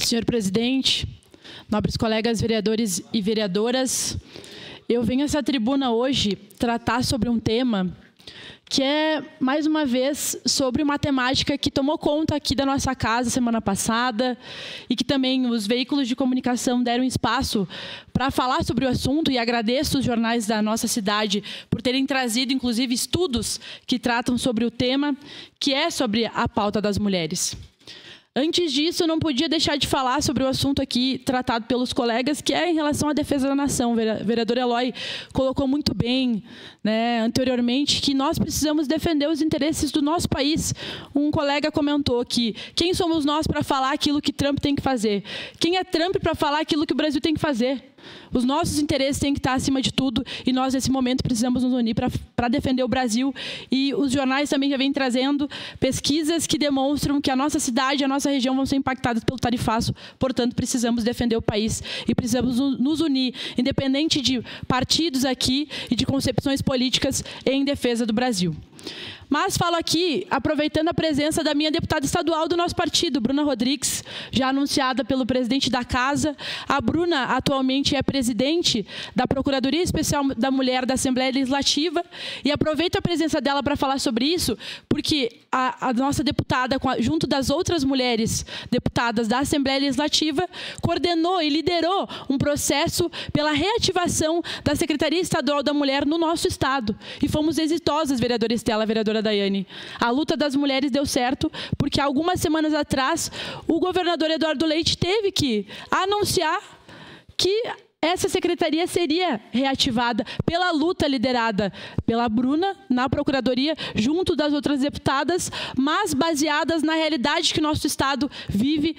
Senhor presidente, nobres colegas vereadores e vereadoras, eu venho a essa tribuna hoje tratar sobre um tema que é, mais uma vez, sobre uma temática que tomou conta aqui da nossa casa semana passada e que também os veículos de comunicação deram espaço para falar sobre o assunto, e agradeço os jornais da nossa cidade por terem trazido, inclusive, estudos que tratam sobre o tema, que é sobre a pauta das mulheres. Antes disso, eu não podia deixar de falar sobre o assunto aqui tratado pelos colegas, que é em relação à defesa da nação. O vereador Eloy colocou muito bem, anteriormente, que nós precisamos defender os interesses do nosso país. Um colega comentou que quem somos nós para falar aquilo que Trump tem que fazer? Quem é Trump para falar aquilo que o Brasil tem que fazer? Os nossos interesses têm que estar acima de tudo e nós, nesse momento, precisamos nos unir para defender o Brasil. E os jornais também já vêm trazendo pesquisas que demonstram que a nossa cidade e a nossa região vão ser impactadas pelo tarifaço. Portanto, precisamos defender o país e precisamos nos unir, independente de partidos aqui e de concepções políticas, em defesa do Brasil. Mas falo aqui, aproveitando a presença da minha deputada estadual do nosso partido, Bruna Rodrigues, já anunciada pelo presidente da Casa. A Bruna atualmente é presidente da Procuradoria Especial da Mulher da Assembleia Legislativa, e aproveito a presença dela para falar sobre isso, porque a nossa deputada, junto das outras mulheres deputadas da Assembleia Legislativa, coordenou e liderou um processo pela reativação da Secretaria Estadual da Mulher no nosso estado. E fomos exitosas, vereadora Estela, vereadora Daiane. A luta das mulheres deu certo, porque algumas semanas atrás o governador Eduardo Leite teve que anunciar que essa secretaria seria reativada pela luta liderada pela Bruna na Procuradoria, junto das outras deputadas, mas baseadas na realidade que o nosso estado vive,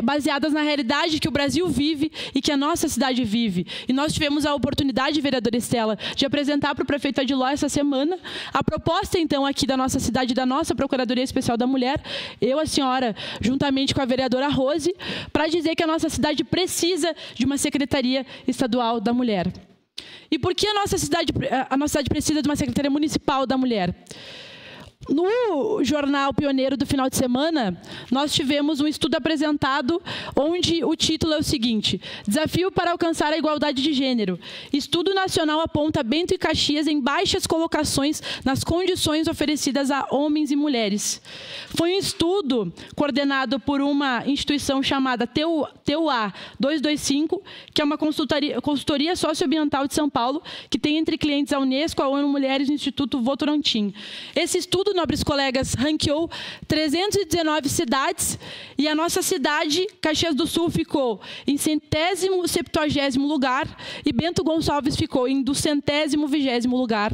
baseadas na realidade que o Brasil vive e que a nossa cidade vive. E nós tivemos a oportunidade, vereadora Estela, de apresentar para o prefeito Adiló essa semana a proposta, então, aqui da nossa cidade, da nossa Procuradoria Especial da Mulher, eu, a senhora, juntamente com a vereadora Rose, para dizer que a nossa cidade precisa de uma Secretaria Estadual da Mulher. E por que a nossa cidade precisa de uma Secretaria Municipal da Mulher? No jornal Pioneiro do final de semana, nós tivemos um estudo apresentado onde o título é o seguinte: Desafio para alcançar a igualdade de gênero. Estudo nacional aponta Bento e Caxias em baixas colocações nas condições oferecidas a homens e mulheres. Foi um estudo coordenado por uma instituição chamada TUA 225, que é uma consultoria socioambiental de São Paulo, que tem entre clientes a Unesco, a ONU Mulheres e o Instituto Votorantim. Esse estudo, nobres colegas, ranqueou 319 cidades, e a nossa cidade, Caxias do Sul, ficou em 170º lugar e Bento Gonçalves ficou em 220º lugar,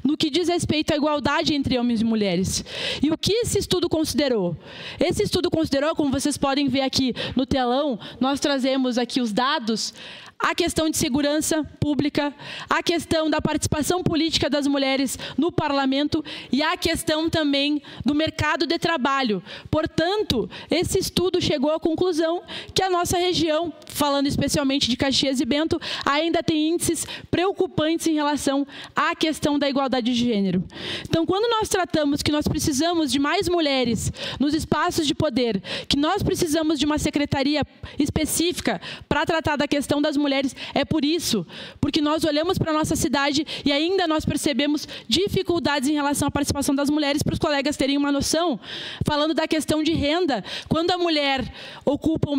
no que diz respeito à igualdade entre homens e mulheres. E o que esse estudo considerou? Esse estudo considerou, como vocês podem ver aqui no telão, nós trazemos aqui os dados, a questão de segurança pública, a questão da participação política das mulheres no parlamento e a questão também do mercado de trabalho. Portanto, esse estudo chegou à conclusão que a nossa região, falando especialmente de Caxias e Bento, ainda tem índices preocupantes em relação à questão da igualdade de gênero. Então, quando nós tratamos que nós precisamos de mais mulheres nos espaços de poder, que nós precisamos de uma secretaria específica para tratar da questão das mulheres, é por isso, porque nós olhamos para a nossa cidade e ainda nós percebemos dificuldades em relação à participação das mulheres. Para os colegas terem uma noção, falando da questão de renda, quando a mulher ocupa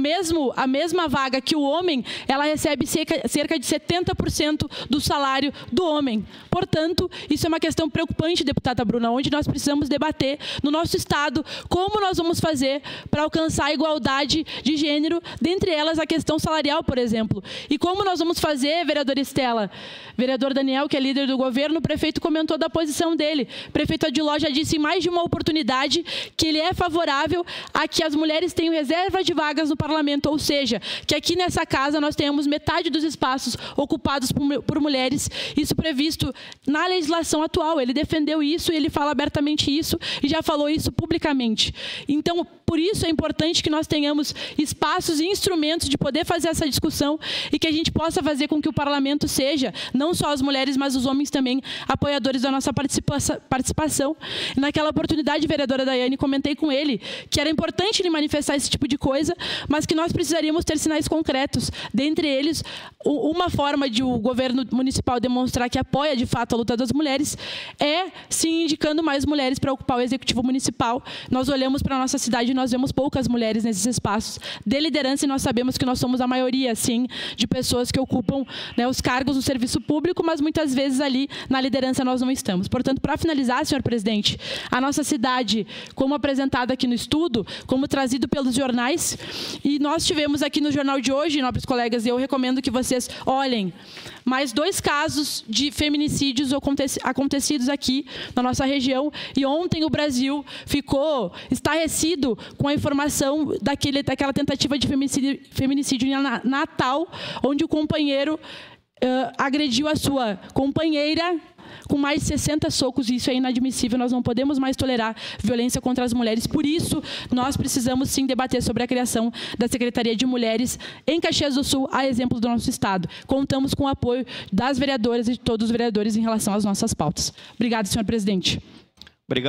a mesma vaga que o homem, ela recebe cerca de 70% do salário do homem. Portanto, isso é uma questão preocupante, deputada Bruna, onde nós precisamos debater no nosso estado como nós vamos fazer para alcançar a igualdade de gênero, dentre elas a questão salarial, por exemplo. E como nós vamos fazer, vereadora Estela? Vereador Daniel, que é líder do governo, o prefeito comentou da posição dele. O prefeito Adiló já disse em mais de uma oportunidade que ele é favorável a que as mulheres tenham reserva de vagas no parlamento, ou seja, que aqui nessa casa nós tenhamos metade dos espaços ocupados por mulheres, isso previsto na legislação atual. Ele defendeu isso e ele fala abertamente isso e já falou isso publicamente. Então, por isso é importante que nós tenhamos espaços e instrumentos de poder fazer essa discussão e que a gente possa fazer com que o parlamento seja, não só as mulheres, mas os homens também, apoiadores da nossa participação. E naquela oportunidade, vereadora Daiane, comentei com ele que era importante ele manifestar esse tipo de coisa, mas que nós precisaríamos ter sinais concretos. Dentre eles, uma forma de o governo municipal demonstrar que apoia de fato a luta das mulheres é se indicando mais mulheres para ocupar o executivo municipal. Nós olhamos para a nossa cidade e nós vemos poucas mulheres nesses espaços de liderança, e nós sabemos que nós somos a maioria, sim, de pessoas que ocupam, né, os cargos no serviço público, mas muitas vezes ali na liderança nós não estamos. Portanto, para finalizar, senhor presidente, a nossa cidade, como apresentada aqui no estudo, como trazido pelos jornais, e nós tivemos aqui no jornal de hoje, nobres colegas, e eu recomendo que vocês olhem, mais 2 casos de feminicídios acontecidos aqui na nossa região, e ontem o Brasil ficou estarrecido com a informação daquela tentativa de feminicídio em Natal, onde o companheiro agrediu a sua companheira com mais de 60 socos, e isso é inadmissível. Nós não podemos mais tolerar violência contra as mulheres. Por isso, nós precisamos sim debater sobre a criação da Secretaria de Mulheres em Caxias do Sul, a exemplo do nosso estado. Contamos com o apoio das vereadoras e de todos os vereadores em relação às nossas pautas. Obrigada, senhor presidente. Obrigado.